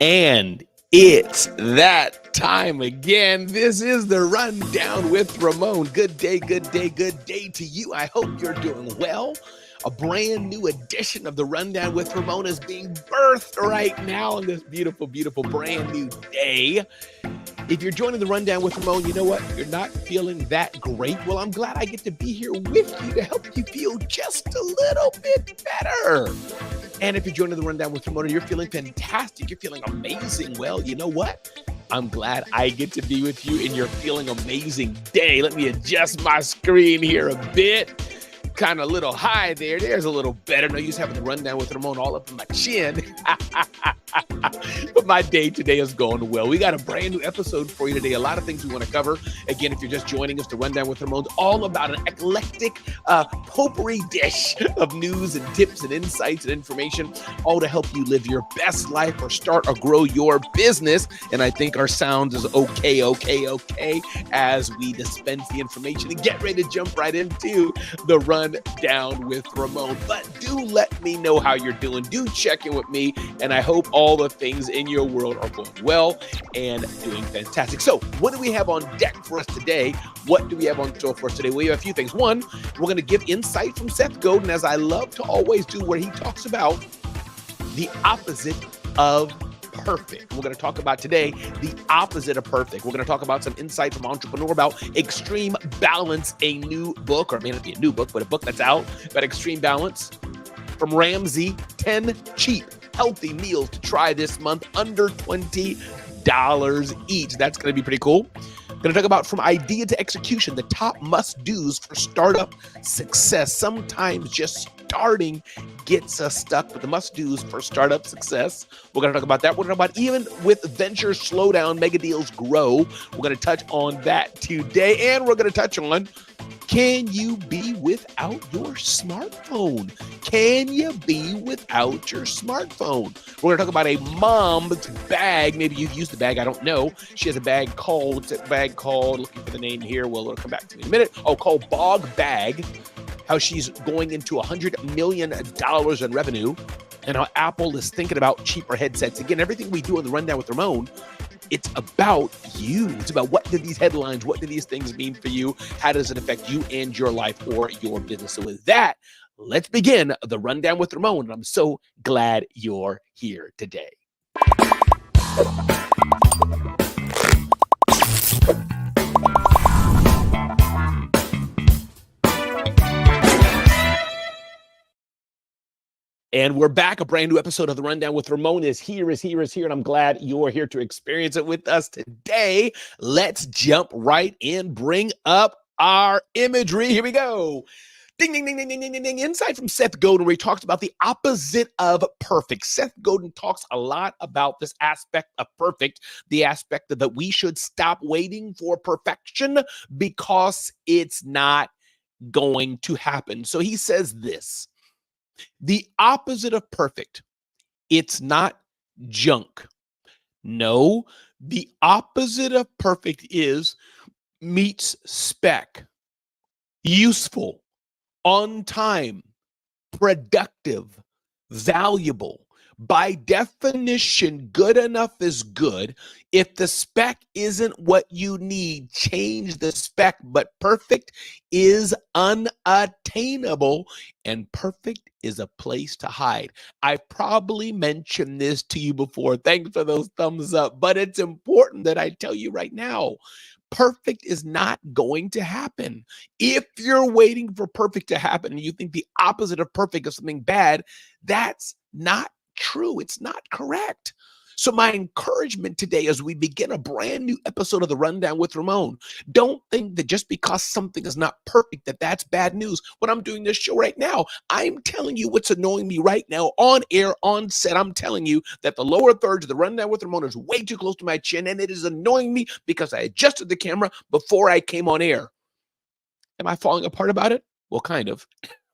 And it's that time again. This is the Rundown with Ramon. Good day, good day, good day to you. I hope you're doing well. A brand new edition of the Rundown with Ramon is being birthed right now on this beautiful, beautiful brand new day. If you're joining the Rundown with Ramon, you know what? You're not feeling that great. Well, I'm glad I get to be here with you to help you feel just a little bit better. And if you're joining the Rundown with Ramon and you're feeling fantastic, you're feeling amazing, well, you know what? I'm glad I get to be with you in your feeling amazing day. Let me adjust my screen here a bit. Kind of a little high there. There's a little better. No use having the Rundown with Ramon all up in my chin. But my day today is going well. We got a brand new episode for you today. A lot of things we want to cover. Again, if you're just joining us, the Rundown with Ramon's all about an eclectic potpourri dish of news and tips and insights and information, all to help you live your best life or start or grow your business. And I think our sound is okay as we dispense the information and get ready to jump right into the Rundown with Ramon. But do let me know how you're doing. Do check in with me, and I hope all the things in your world are going well and doing fantastic. So what do we have on deck for us today? What do we have on store for us today? We have a few things. One, we're going to give insight from Seth Godin, as I love to always do, where he talks about the opposite of perfect. We're going to talk about today the opposite of perfect. We're going to talk about some insight from Entrepreneur about Extreme Balance, a new book, or it may not be a new book, but a book that's out about Extreme Balance. From Ramsey, 10 cheap, healthy meals to try this month under $20 each. That's going to be pretty cool. Going to talk about from idea to execution, the top must-dos for startup success. Sometimes just starting gets us stuck, but the must-dos for startup success. We're going to talk about that. We're going to talk about even with ventures slow down, mega deals grow. We're going to touch on that today, and we're going to touch on, can you be without your smartphone? Can you be without your smartphone? We're going to talk about a mom's bag. Maybe you've used the bag. I don't know. She has a bag called, what's that bag called? Looking for the name here. Well, it'll come back to me in a minute. Oh, called Bog Bag. How she's going into $100 million in revenue, and how Apple is thinking about cheaper headsets. Again, everything we do on the Rundown with Ramon, it's about you. It's about what do these headlines, what do these things mean for you? How does it affect you and your life or your business? So with that, let's begin the Rundown with Ramon. And I'm so glad you're here today. And we're back. A brand new episode of the Rundown with Ramon is here. And I'm glad you're here to experience it with us today. Let's jump right in. Bring up our imagery. Here we go. Ding, ding, ding, ding, ding, ding, ding, ding. Insight from Seth Godin, where he talks about the opposite of perfect. Seth Godin talks a lot about this aspect of perfect, the aspect that we should stop waiting for perfection because it's not going to happen. So he says this. The opposite of perfect, it's not junk. No, the opposite of perfect is meets spec, useful, on time, productive, valuable. By definition, good enough is good. If the spec isn't what you need, change the spec, but perfect is unattainable, and perfect is a place to hide. I probably mentioned this to you before. Thanks for those thumbs up, but it's important that I tell you right now, perfect is not going to happen. If you're waiting for perfect to happen and you think the opposite of perfect is something bad, that's not true. It's not correct. So my encouragement today as we begin a brand new episode of the Rundown with Ramon, don't think that just because something is not perfect, that that's bad news. When I'm doing this show right now, I'm telling you what's annoying me right now on air, on set. I'm telling you that the lower thirds of the Rundown with Ramon is way too close to my chin, and it is annoying me because I adjusted the camera before I came on air. Am I falling apart about it? Well, kind of.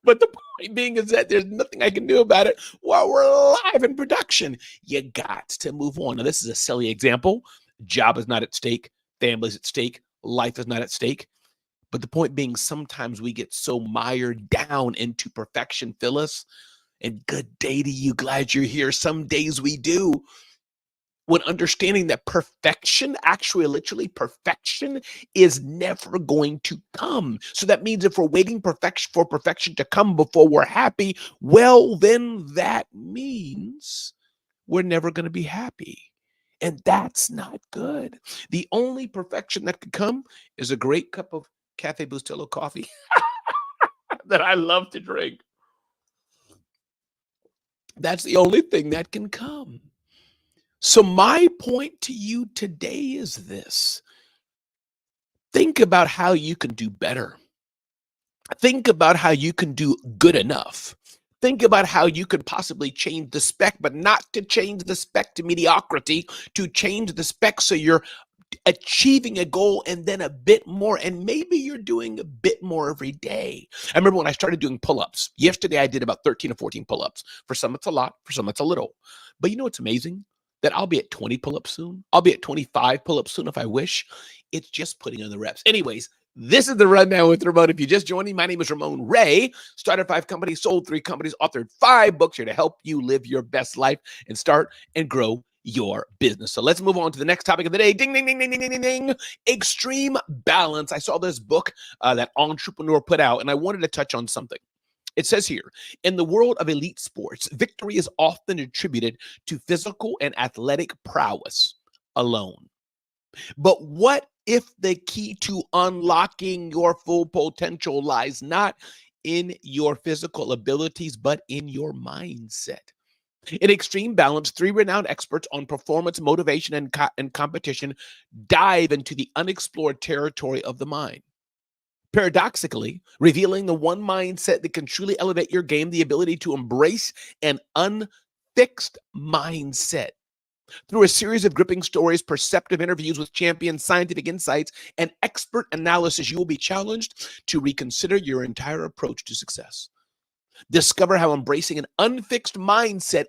But the point being is that there's nothing I can do about it while we're live in production. You got to move on. Now, this is a silly example. Job is not at stake. Family's at stake. Life is not at stake. But the point being, sometimes we get so mired down into perfection, Phyllis. And good day to you. Glad you're here. Some days we do. when understanding that perfection, actually, literally perfection, is never going to come. So that means if we're waiting for perfection to come before we're happy, well, then that means we're never going to be happy. And that's not good. The only perfection that could come is a great cup of Cafe Bustelo coffee that I love to drink. That's the only thing that can come. So my point to you today is this. Think about how you can do better. Think about how you can do good enough. Think about how you could possibly change the spec, but not to change the spec to mediocrity, to change the spec so you're achieving a goal and then a bit more, and maybe you're doing a bit more every day. I remember when I started doing pull-ups. Yesterday I did about 13 or 14 pull-ups. For some it's a lot, for some it's a little. But you know what's amazing? That I'll be at 20 pull-ups soon. I'll be at 25 pull-ups soon if I wish. It's just putting in the reps. Anyways, this is the Rundown with Ramon. If you just joined me, my name is Ramon Ray. Started 5 companies, sold 3 companies, authored 5 books here to help you live your best life and start and grow your business. So let's move on to the next topic of the day. Ding, ding, ding, ding, ding, ding, ding. Extreme balance. I saw this book that entrepreneur put out, and I wanted to touch on something. It says here, in the world of elite sports, victory is often attributed to physical and athletic prowess alone. But what if the key to unlocking your full potential lies not in your physical abilities, but in your mindset? In Extreme Balance, 3 renowned experts on performance, motivation, and competition dive into the unexplored territory of the mind. Paradoxically, revealing the one mindset that can truly elevate your game, the ability to embrace an unfixed mindset. Through a series of gripping stories, perceptive interviews with champions, scientific insights, and expert analysis, you will be challenged to reconsider your entire approach to success. Discover how embracing an unfixed mindset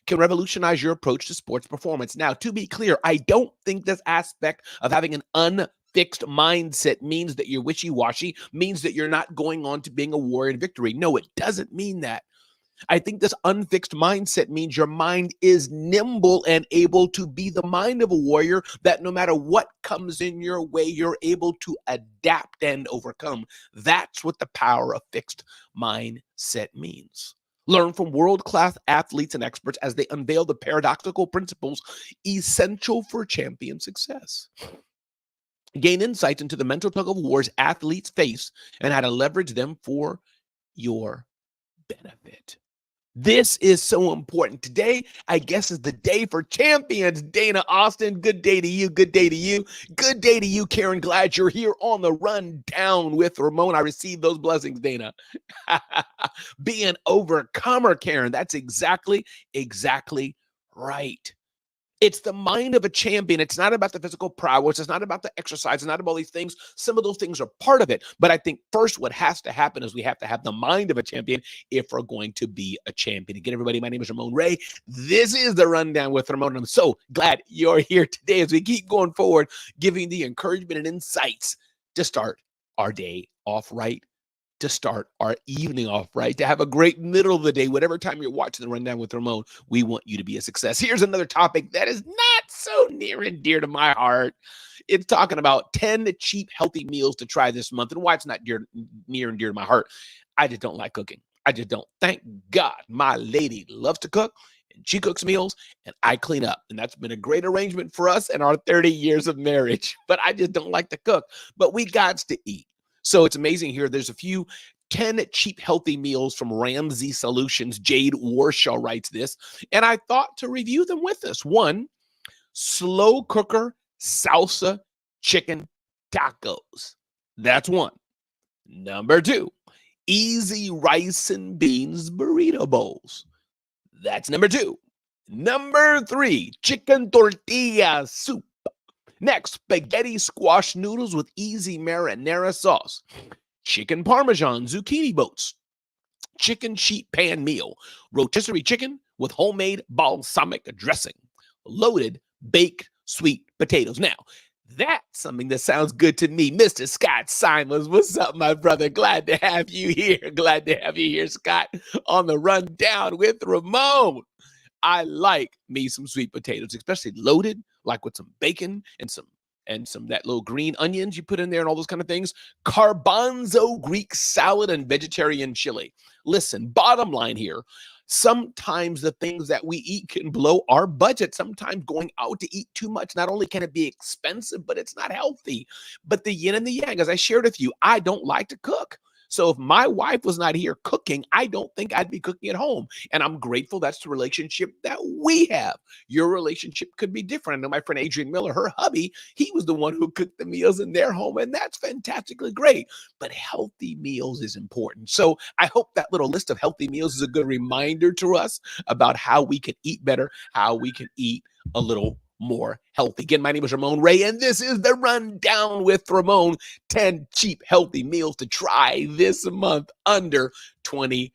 can revolutionize your approach to sports performance. Now, to be clear, I don't think this aspect of having an unfixed mindset means that you're wishy-washy, means that you're not going on to being a warrior in victory. No, it doesn't mean that. I think this unfixed mindset means your mind is nimble and able to be the mind of a warrior, that no matter what comes in your way, you're able to adapt and overcome. That's what the power of fixed mindset means. Learn from world-class athletes and experts as they unveil the paradoxical principles essential for champion success. Gain insights into the mental tug-of-wars athletes face and how to leverage them for your benefit. This is so important. Today, I guess, is the day for champions. Dana Austin, good day to you. Good day to you. Good day to you, Karen. Glad you're here on the Rundown with Ramon. I received those blessings, Dana. Be an overcomer, Karen. That's exactly right. It's the mind of a champion. It's not about the physical prowess. It's not about the exercise. It's not about all these things. Some of those things are part of it. But I think first what has to happen is we have to have the mind of a champion if we're going to be a champion. Again, everybody, my name is Ramon Ray. This is the Rundown with Ramon. I'm so glad you're here today as we keep going forward, giving the encouragement and insights to start our day off right, to start our evening off right, to have a great middle of the day. Whatever time you're watching the Rundown with Ramon, we want you to be a success. Here's another topic that is not so near and dear to my heart. It's talking about 10 cheap, healthy meals to try this month. And why it's not near and dear to my heart, I just don't like cooking. I just don't. Thank God my lady loves to cook, and she cooks meals, and I clean up. And that's been a great arrangement for us in our 30 years of marriage. But I just don't like to cook. But we got to eat. So it's amazing here. There's a few 10 cheap, healthy meals from Ramsey Solutions. Jade Warshaw writes this, and I thought to review them with us. 1, slow cooker salsa chicken tacos. That's 1. Number 2, easy rice and beans burrito bowls. That's number 2. Number 3, chicken tortilla soup. Next, spaghetti squash noodles with easy marinara sauce. Chicken parmesan zucchini boats. Chicken sheet pan meal. Rotisserie chicken with homemade balsamic dressing. Loaded baked sweet potatoes. Now, that's something that sounds good to me. Mr. Scott Simons, what's up, my brother? Glad to have you here. Glad to have you here, Scott, on the Rundown with Ramon. I like me some sweet potatoes, especially loaded, like with some bacon and some that little green onions you put in there and all those kind of things. Garbanzo Greek salad and vegetarian chili. Listen, bottom line here. Sometimes the things that we eat can blow our budget. Sometimes going out to eat too much, not only can it be expensive, but it's not healthy. But the yin and the yang, as I shared with you, I don't like to cook. So if my wife was not here cooking, I don't think I'd be cooking at home. And I'm grateful that's the relationship that we have. Your relationship could be different. I know my friend Adrienne Miller, her hubby, he was the one who cooked the meals in their home, and that's fantastically great. But healthy meals is important. So I hope that little list of healthy meals is a good reminder to us about how we can eat better, how we can eat a little more healthy. Again, my name is Ramon Ray, and this is the Rundown with Ramon. 10 cheap, healthy meals to try this month under $20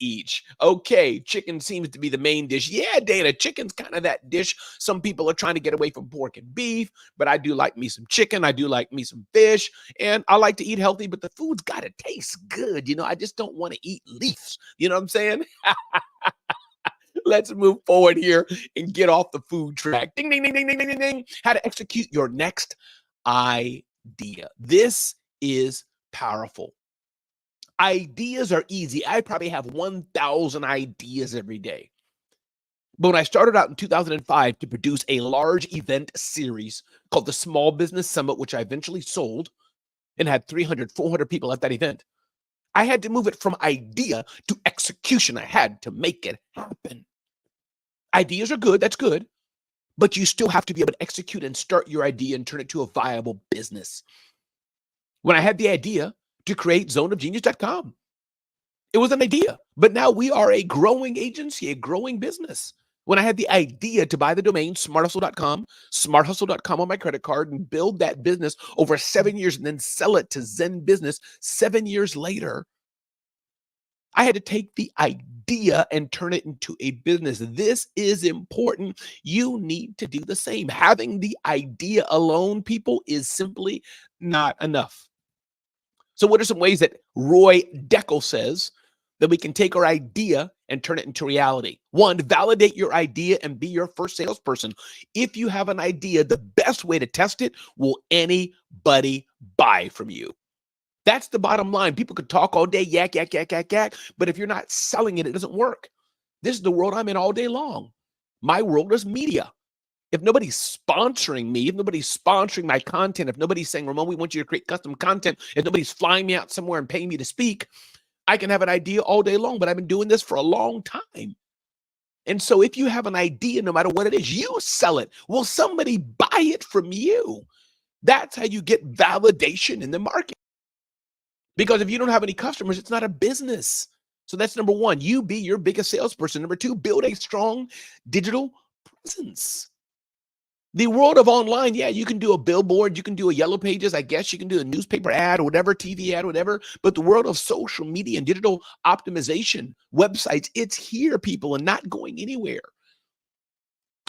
each. Okay, chicken seems to be the main dish. Yeah, Dana, chicken's kind of that dish. Some people are trying to get away from pork and beef, but I do like me some chicken. I do like me some fish, and I like to eat healthy, but the food's got to taste good. I just don't want to eat leaves. You know what I'm saying? Let's move forward here and get off the food track. Ding, ding, ding, ding, ding, ding, ding, ding. How to execute your next idea. This is powerful. Ideas are easy. I probably have 1,000 ideas every day. But when I started out in 2005 to produce a large event series called the Small Business Summit, which I eventually sold and had 300, 400 people at that event, I had to move it from idea to execution. I had to make it happen. Ideas are good. That's good. But you still have to be able to execute and start your idea and turn it to a viable business. When I had the idea to create zoneofgenius.com, it was an idea. But now we are a growing agency, a growing business. When I had the idea to buy the domain smarthustle.com on my credit card and build that business over 7 years and then sell it to Zen Business 7 years later, I had to take the idea and turn it into a business. This is important. You need to do the same. Having the idea alone, people, is simply not enough. So what are some ways that Roy Deckel says that we can take our idea and turn it into reality? One, validate your idea and be your first salesperson. If you have an idea, the best way to test it, will anybody buy from you? That's the bottom line. People could talk all day, yak, yak, yak, yak, yak, but if you're not selling it, it doesn't work. This is the world I'm in all day long. My world is media. If nobody's sponsoring me, if nobody's sponsoring my content, if nobody's saying, Ramon, we want you to create custom content, if nobody's flying me out somewhere and paying me to speak, I can have an idea all day long, but I've been doing this for a long time. And so if you have an idea, no matter what it is, you sell it. Will somebody buy it from you? That's how you get validation in the market. Because if you don't have any customers, it's not a business. So that's number one. You be your biggest salesperson. Number two, build a strong digital presence. The world of online, yeah, you can do a billboard, you can do a yellow pages, I guess you can do a newspaper ad or whatever, TV ad, whatever. But the world of social media and digital optimization, websites, it's here, people, and not going anywhere.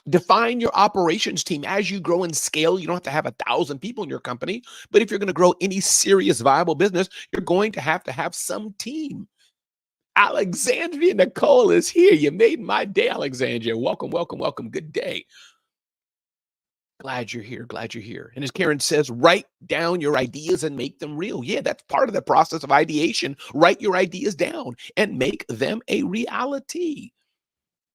Define your operations team. As you grow and scale, you don't have to have 1,000 people in your company. But if you're going to grow any serious, viable business, you're going to have some team. Alexandria Nicole is here. You made my day, Alexandria. Welcome, welcome, welcome. Good day. Glad you're here. Glad you're here. And as Karen says, write down your ideas and make them real. Yeah, that's part of the process of ideation. Write your ideas down and make them a reality.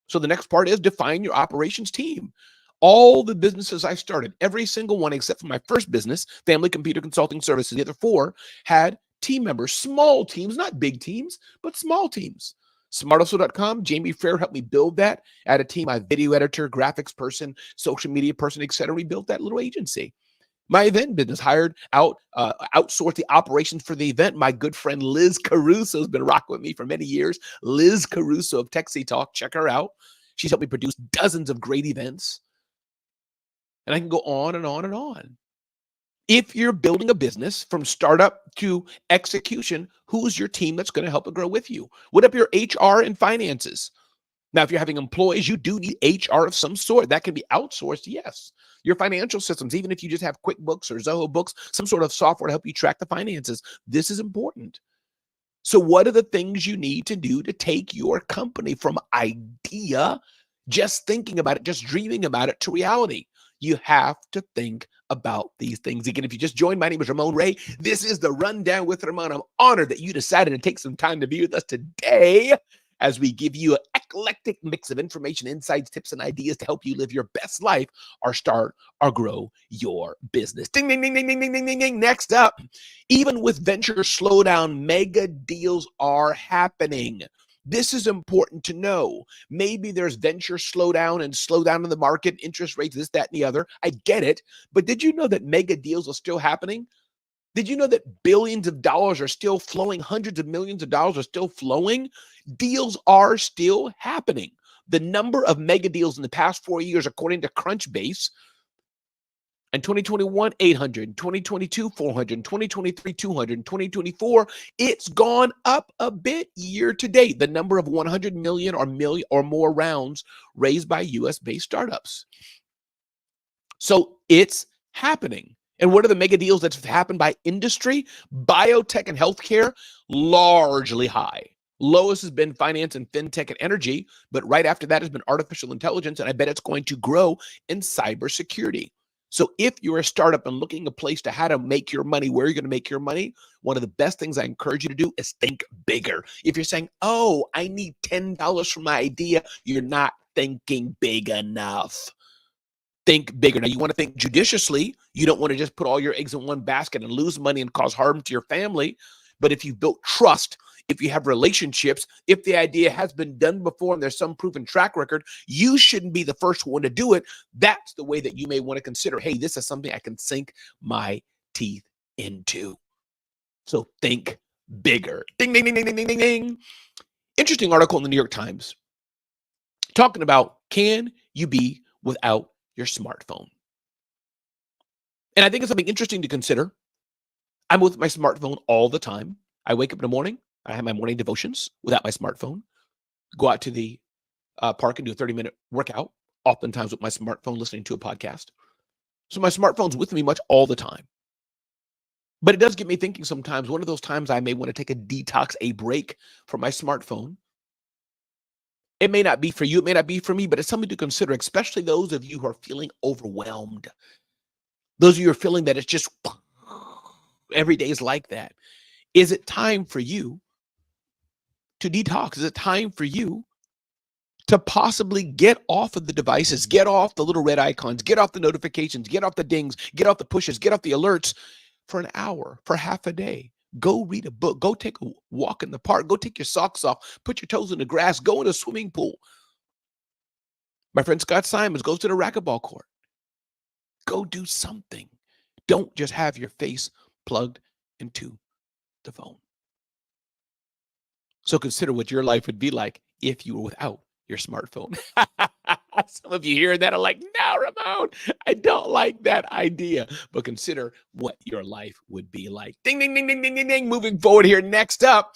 So the next part is define your operations team. All the businesses I started, every single one except for my first business, Family Computer Consulting Services, the other four had team members, small teams, not big teams, but small teams. SmartHustle.com, Jamie Fair helped me build that. I had a team, my video editor, graphics person, social media person, etc. We built that little agency. My event business outsourced the operations for the event. My good friend Liz Caruso has been rocking with me for many years. Liz Caruso of Texie Talk, check her out. She's helped me produce dozens of great events. And I can go on and on and on. If you're building a business from startup to execution, who's your team that's going to help it grow with you? What up your HR and finances? Now, if you're having employees, you do need HR of some sort. That can be outsourced, yes. Your financial systems, even if you just have QuickBooks or Zoho Books, some sort of software to help you track the finances. This is important. So what are the things you need to do to take your company from idea, just thinking about it, just dreaming about it, to reality? You have to think about these things. Again, if you just joined, my name is Ramon Ray. This is the Rundown with Ramon. I'm honored that you decided to take some time to be with us today as we give you an eclectic mix of information, insights, tips, and ideas to help you live your best life or start or grow your business. Ding, ding, ding, ding, ding, ding, ding, ding, ding. Next up, even with venture slowdown, mega deals are happening. This is important to know. Maybe there's venture slowdown and slowdown in the market, interest rates, this, that, and the other. I get it. But did you know that mega deals are still happening? Did you know that billions of dollars are still flowing? Hundreds of millions of dollars are still flowing? Deals are still happening. The number of mega deals in the past 4 years, according to Crunchbase, in 2021, 800, 2022, 400, 2023, 200, 2024, it's gone up a bit year to date. The number of 100 million or more rounds raised by US-based startups. So it's happening. And what are the mega deals that's happened by industry? Biotech and healthcare, largely high. Lowest has been finance and fintech and energy, but right after that has been artificial intelligence, and I bet it's going to grow in cybersecurity. So if you're a startup and looking a place to how to make your money, where you're going to make your money, one of the best things I encourage you to do is think bigger. If you're saying, oh, I need $10 for my idea, you're not thinking big enough. Think bigger. Now, you want to think judiciously. You don't want to just put all your eggs in one basket and lose money and cause harm to your family. But if you've built trust, if you have relationships, if the idea has been done before and there's some proven track record, you shouldn't be the first one to do it. That's the way that you may want to consider, hey, this is something I can sink my teeth into. So think bigger. Ding, ding, ding, ding, ding, ding, ding, ding. Interesting article in the New York Times talking about, can you be without your smartphone? And I think it's something interesting to consider. I'm with my smartphone all the time. I wake up in the morning. I have my morning devotions without my smartphone. Go out to the park and do a 30-minute workout, oftentimes with my smartphone, listening to a podcast. So my smartphone's with me much all the time. But it does get me thinking sometimes. One of those times I may want to take a detox, a break from my smartphone. It may not be for you, it may not be for me, but it's something to consider, especially those of you who are feeling overwhelmed. Those of you who are feeling that it's just every day is like that. Is it time for you to detox? Is it time for you to possibly get off of the devices, get off the little red icons, get off the notifications, get off the dings, get off the pushes, get off the alerts for an hour, for half a day? Go read a book. Go take a walk in the park. Go take your socks off. Put your toes in the grass. Go in a swimming pool. My friend Scott Simons goes to the racquetball court. Go do something. Don't just have your face plugged into the phone. So consider what your life would be like if you were without your smartphone. Some of you hearing that are like, no, Ramon, I don't like that idea. But consider what your life would be like. Ding, ding, ding, ding, ding, ding, ding. Moving forward here. Next up,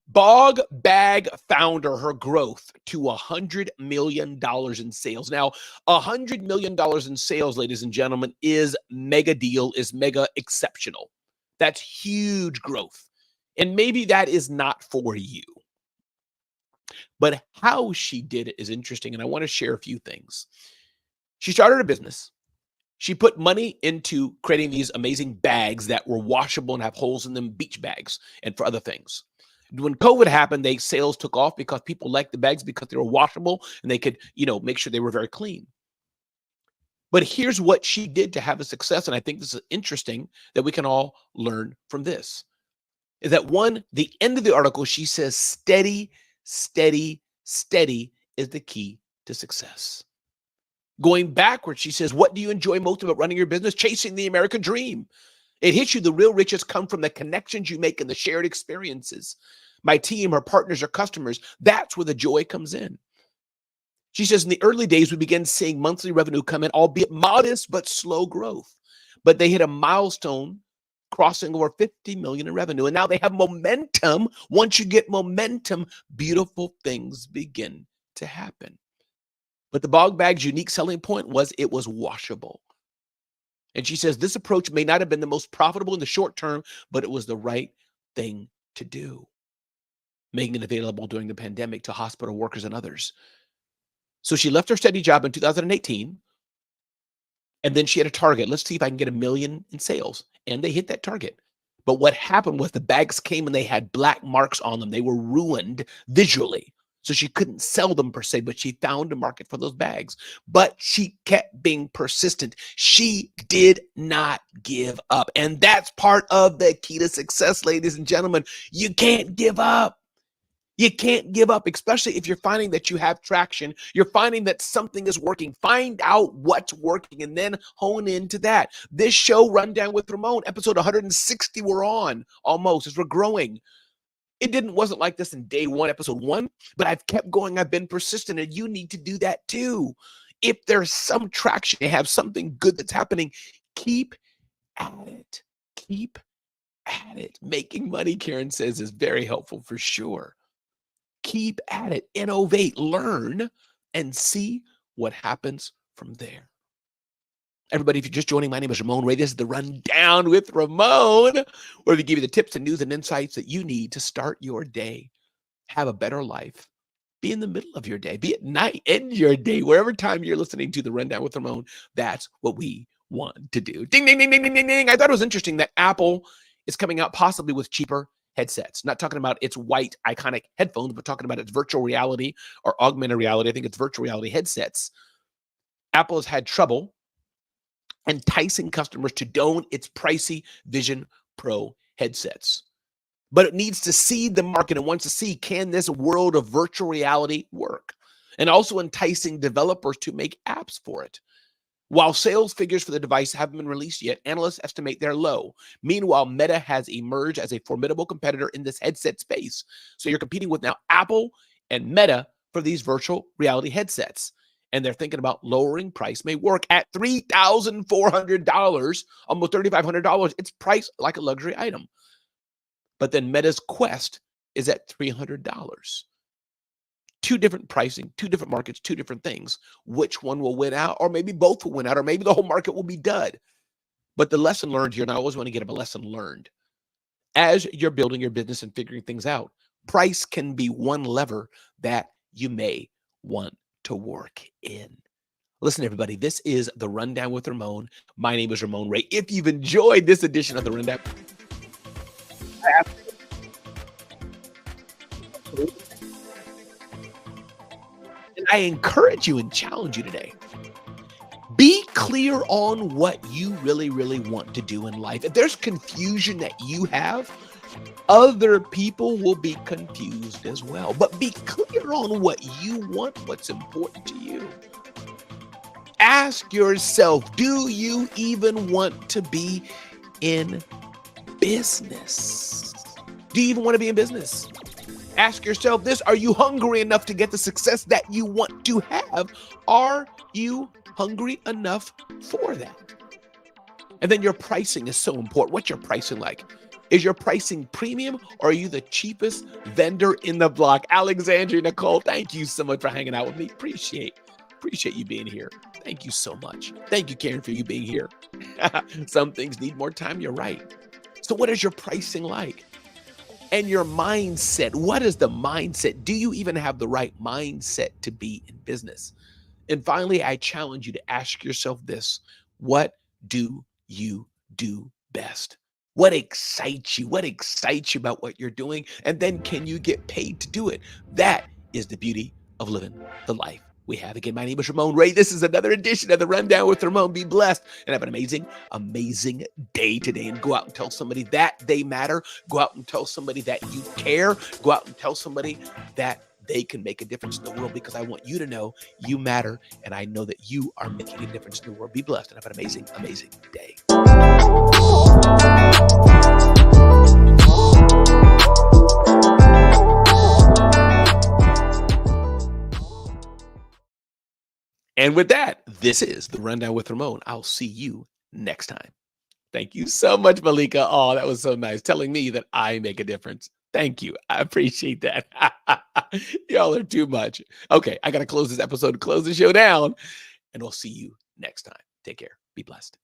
Bog Bag founder, her growth to $100 million in sales. Now, $100 million in sales, ladies and gentlemen, is mega deal, is mega exceptional. That's huge growth. And maybe that is not for you. But how she did it is interesting, and I want to share a few things. She started a business. She put money into creating these amazing bags that were washable and have holes in them, beach bags, and for other things. When COVID happened, sales took off because people liked the bags because they were washable and they could, make sure they were very clean. But here's what she did to have a success, and I think this is interesting that we can all learn from this. Is that the end of the article, she says, steady, steady, steady is the key to success. Going backwards, she says, what do you enjoy most about running your business? Chasing the American dream. It hits you. The real riches come from the connections you make and the shared experiences. My team, our partners, our customers, that's where the joy comes in. She says, in the early days, we began seeing monthly revenue come in, albeit modest but slow growth. But they hit a milestone crossing over 50 million in revenue. And now they have momentum. Once you get momentum, beautiful things begin to happen. But the Bog Bag's unique selling point was it was washable. And she says this approach may not have been the most profitable in the short term, but it was the right thing to do. making it available during the pandemic to hospital workers and others. So she left her steady job in 2018, and then she had a target. Let's see if I can get 1 million in sales. And they hit that target. But what happened was the bags came and they had black marks on them. They were ruined visually. So she couldn't sell them per se, but she found a market for those bags. But she kept being persistent. She did not give up. And that's part of the key to success, ladies and gentlemen. You can't give up. You can't give up, especially if you're finding that you have traction. You're finding that something is working. Find out what's working and then hone into that. This show, Rundown with Ramon, episode 160, we're on almost as we're growing. Wasn't like this in day one, episode 1, but I've kept going. I've been persistent, and you need to do that too. If there's some traction, you have something good that's happening, keep at it. Keep at it. Making money, Karen says, is very helpful for sure. Keep at it, innovate, learn, and see what happens from there. Everybody, if you're just joining, my name is Ramon Ray. This is the Rundown with Ramon, where we give you the tips and news and insights that you need to start your day, have a better life, be in the middle of your day, be at night, end your day, wherever time you're listening to the Rundown with Ramon. That's what we want to do. Ding, ding, ding, ding, ding, ding, ding. I thought it was interesting that Apple is coming out possibly with cheaper headsets. Not talking about its white iconic headphones, but talking about its virtual reality or augmented reality. I think it's virtual reality headsets. Apple has had trouble enticing customers to don its pricey Vision Pro headsets. But it needs to seed the market and wants to see, can this world of virtual reality work? And also enticing developers to make apps for it. While sales figures for the device haven't been released yet, analysts estimate they're low. Meanwhile, Meta has emerged as a formidable competitor in this headset space. So you're competing with now Apple and Meta for these virtual reality headsets. And they're thinking about lowering price may work at $3,400, almost $3,500. It's priced like a luxury item. But then Meta's Quest is at $300. Two different pricing, two different markets, two different things. Which one will win out? Or maybe both will win out, or maybe the whole market will be dud. But the lesson learned here, and I always want to get a lesson learned. As you're building your business and figuring things out, price can be one lever that you may want to work in. Listen, everybody, this is the Rundown with Ramon. My name is Ramon Ray. If you've enjoyed this edition of the Rundown, and I encourage you and challenge you today. Be clear on what you really, really want to do in life. If there's confusion that you have, other people will be confused as well. But be clear on what you want, what's important to you. Ask yourself, do you even want to be in business? Do you even want to be in business? Ask yourself this, are you hungry enough to get the success that you want to have? Are you hungry enough for that? And then your pricing is so important. What's your pricing like? Is your pricing premium, or are you the cheapest vendor in the block? Alexandria Nicole, thank you so much for hanging out with me. Appreciate you being here. Thank you so much. Thank you, Karen, for you being here. Some things need more time. You're right. So what is your pricing like? And your mindset. What is the mindset? Do you even have the right mindset to be in business? And finally, I challenge you to ask yourself this. What do you do best? What excites you? What excites you about what you're doing? And then can you get paid to do it? That is the beauty of living the life we have. Again, my name is Ramon Ray. This is another edition of the Rundown with Ramon. Be blessed and have an amazing, amazing day today. And go out and tell somebody that they matter. Go out and tell somebody that you care. Go out and tell somebody that they can make a difference in the world, because I want you to know you matter. And I know that you are making a difference in the world. Be blessed and have an amazing, amazing day. And with that, this is the Rundown with Ramon. I'll see you next time. Thank you so much, Malika. Oh, that was so nice. Telling me that I make a difference. Thank you. I appreciate that. Y'all are too much. Okay, I got to close this episode, close the show down, and we'll see you next time. Take care. Be blessed.